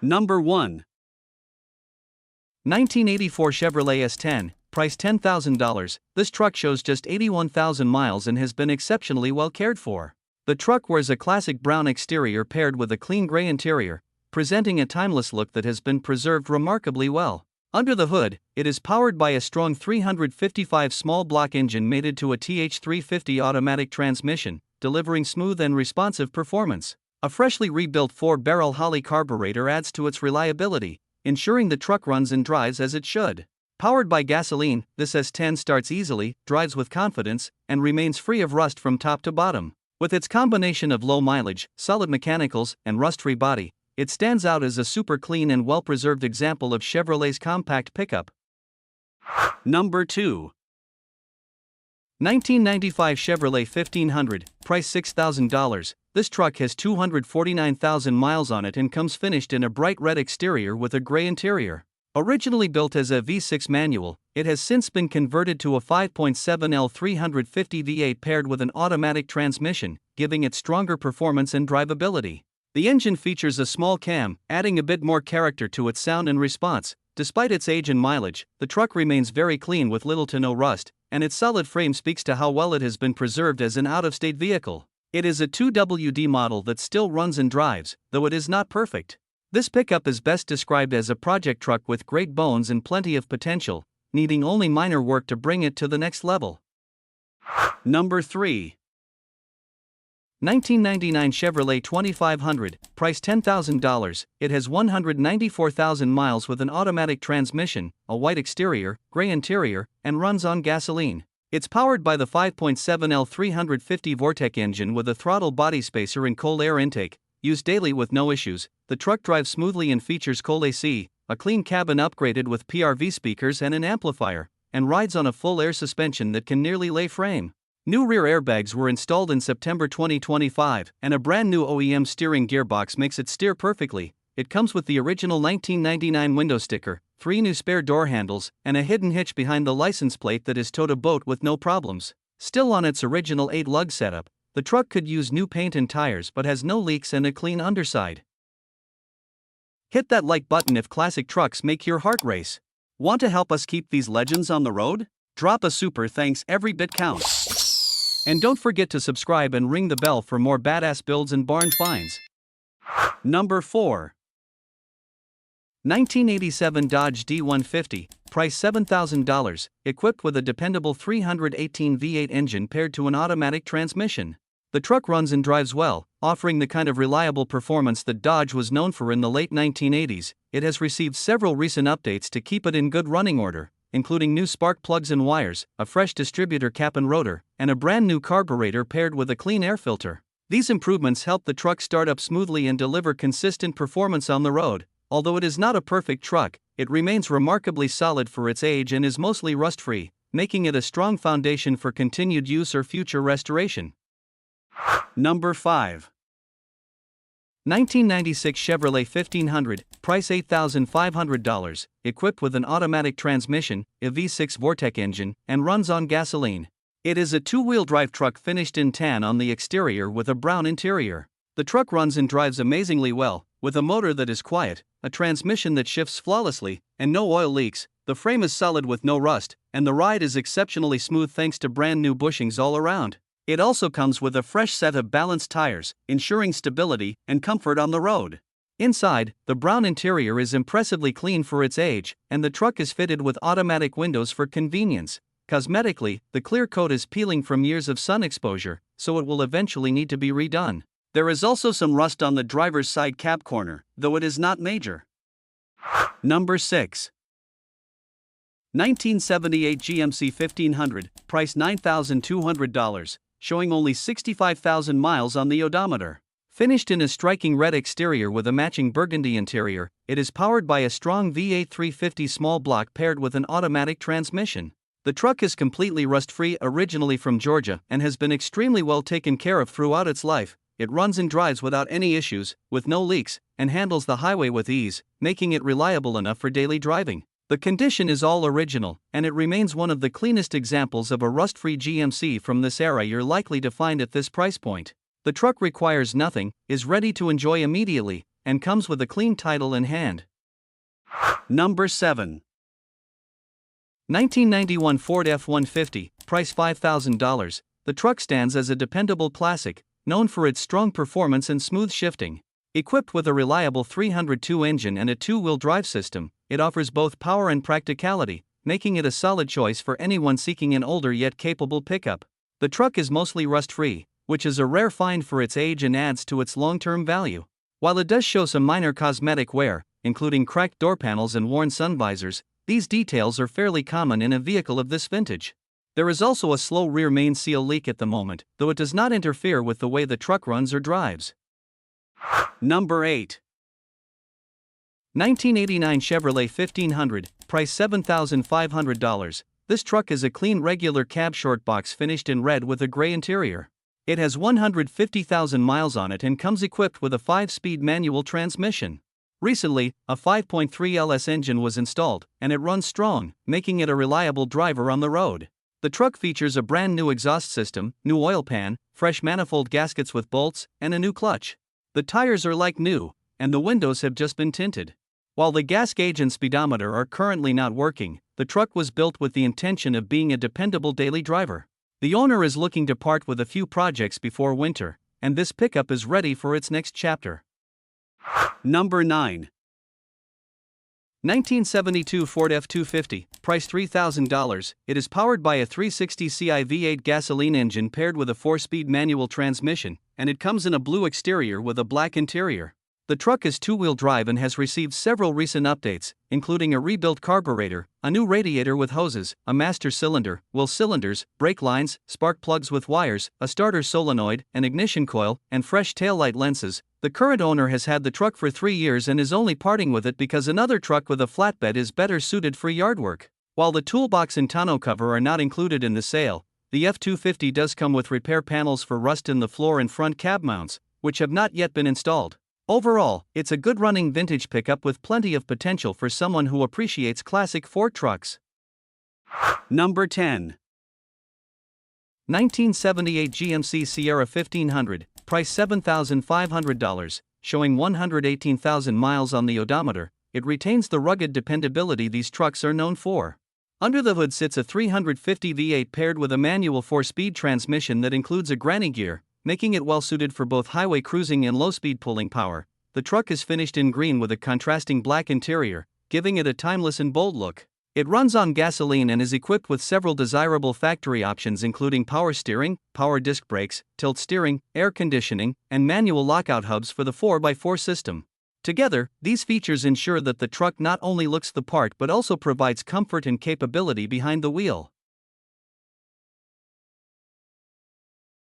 Number 1. 1984 Chevrolet S10, price $10,000. This truck shows just 81,000 miles and has been exceptionally well cared for. The truck wears a classic brown exterior paired with a clean gray interior, presenting a timeless look that has been preserved remarkably well. Under the hood, it is powered by a strong 355 small block engine mated to a TH350 automatic transmission, delivering smooth and responsive performance. A freshly rebuilt 4-barrel Holley carburetor adds to its reliability, ensuring the truck runs and drives as it should. Powered by gasoline, this S10 starts easily, drives with confidence, and remains free of rust from top to bottom. With its combination of low mileage, solid mechanicals, and rust-free body, it stands out as a super clean and well-preserved example of Chevrolet's compact pickup. Number 2. 1995 Chevrolet 1500, price $6,000. This truck has 249,000 miles on it and comes finished in a bright red exterior with a gray interior. Originally built as a V6 manual, it has since been converted to a 5.7L 350 V8 paired with an automatic transmission, giving it stronger performance and drivability. The engine features a small cam, adding a bit more character to its sound and response. Despite its age and mileage, the truck remains very clean with little to no rust, and its solid frame speaks to how well it has been preserved as an out-of-state vehicle. It is a 2WD model that still runs and drives, though it is not perfect. This pickup is best described as a project truck with great bones and plenty of potential, needing only minor work to bring it to the next level. Number 3. 1999 Chevrolet 2500, price $10,000. It has 194,000 miles with an automatic transmission, a white exterior, gray interior, and runs on gasoline. It's powered by the 5.7L 350 Vortec engine with a throttle body spacer and cold air intake. Used daily with no issues, the truck drives smoothly and features cold AC, a clean cabin upgraded with PRV speakers and an amplifier, and rides on a full air suspension that can nearly lay frame. New rear airbags were installed in September 2025, and a brand new OEM steering gearbox makes it steer perfectly. It comes with the original 1999 window sticker, 3 new spare door handles, and a hidden hitch behind the license plate that is towed a boat with no problems. Still on its original 8-lug setup, the truck could use new paint and tires but has no leaks and a clean underside. Hit that like button if classic trucks make your heart race. Want to help us keep these legends on the road? Drop a super thanks, every bit counts. And don't forget to subscribe and ring the bell for more badass builds and barn finds. Number 4. 1987 Dodge D150, price $7,000, equipped with a dependable 318 V8 engine paired to an automatic transmission. The truck runs and drives well, offering the kind of reliable performance that Dodge was known for in the late 1980s. It has received several recent updates to keep it in good running order, including new spark plugs and wires, a fresh distributor cap and rotor, and a brand new carburetor paired with a clean air filter. These improvements help the truck start up smoothly and deliver consistent performance on the road. Although it is not a perfect truck, it remains remarkably solid for its age and is mostly rust-free, making it a strong foundation for continued use or future restoration. Number 5. 1996 Chevrolet 1500, price $8,500, equipped with an automatic transmission, a V6 Vortec engine, and runs on gasoline. It is a 2-wheel drive truck finished in tan on the exterior with a brown interior. The truck runs and drives amazingly well, with a motor that is quiet, a transmission that shifts flawlessly, and no oil leaks. The frame is solid with no rust, and the ride is exceptionally smooth thanks to brand new bushings all around. It also comes with a fresh set of balanced tires, ensuring stability and comfort on the road. Inside, the brown interior is impressively clean for its age, and the truck is fitted with automatic windows for convenience. Cosmetically, the clear coat is peeling from years of sun exposure, so it will eventually need to be redone. There is also some rust on the driver's side cab corner, though it is not major. Number 6. 1978 GMC 1500, price $9,200, showing only 65,000 miles on the odometer. Finished in a striking red exterior with a matching burgundy interior, it is powered by a strong V8 350 small block paired with an automatic transmission. The truck is completely rust-free, originally from Georgia, and has been extremely well taken care of throughout its life. It runs and drives without any issues, with no leaks, and handles the highway with ease, making it reliable enough for daily driving. The condition is all original, and it remains one of the cleanest examples of a rust-free GMC from this era you're likely to find at this price point. The truck requires nothing, is ready to enjoy immediately, and comes with a clean title in hand. Number 7. 1991 Ford F150, price $5,000. The truck stands as a dependable classic, known for its strong performance and smooth shifting. Equipped with a reliable 302 engine and a two-wheel drive system, it offers both power and practicality, making it a solid choice for anyone seeking an older yet capable pickup. The truck is mostly rust-free, which is a rare find for its age and adds to its long-term value. While it does show some minor cosmetic wear, including cracked door panels and worn sun visors, these details are fairly common in a vehicle of this vintage. There is also a slow rear main seal leak at the moment, though it does not interfere with the way the truck runs or drives. Number 8. 1989 Chevrolet 1500, price $7,500. This truck is a clean regular cab short box finished in red with a gray interior. It has 150,000 miles on it and comes equipped with a 5-speed manual transmission. Recently, a 5.3 LS engine was installed, and it runs strong, making it a reliable driver on the road. The truck features a brand new exhaust system, new oil pan, fresh manifold gaskets with bolts, and a new clutch. The tires are like new, and the windows have just been tinted. While the gas gauge and speedometer are currently not working, the truck was built with the intention of being a dependable daily driver. The owner is looking to part with a few projects before winter, and this pickup is ready for its next chapter. Number 9. 1972 Ford F250, price $3,000. It is powered by a 360ci V8 gasoline engine paired with a 4-speed manual transmission, and it comes in a blue exterior with a black interior. The truck is two-wheel drive and has received several recent updates, including a rebuilt carburetor, a new radiator with hoses, a master cylinder, wheel cylinders, brake lines, spark plugs with wires, a starter solenoid, an ignition coil, and fresh taillight lenses. The current owner has had the truck for 3 years and is only parting with it because another truck with a flatbed is better suited for yard work. While the toolbox and tonneau cover are not included in the sale, the F250 does come with repair panels for rust in the floor and front cab mounts, which have not yet been installed. Overall, it's a good-running vintage pickup with plenty of potential for someone who appreciates classic Ford trucks. Number 10. 1978 GMC Sierra 1500, price $7,500, showing 118,000 miles on the odometer. It retains the rugged dependability these trucks are known for. Under the hood sits a 350 V8 paired with a manual 4-speed transmission that includes a granny gear, making it well-suited for both highway cruising and low-speed pulling power. The truck is finished in green with a contrasting black interior, giving it a timeless and bold look. It runs on gasoline and is equipped with several desirable factory options including power steering, power disc brakes, tilt steering, air conditioning, and manual lockout hubs for the 4x4 system. Together, these features ensure that the truck not only looks the part but also provides comfort and capability behind the wheel.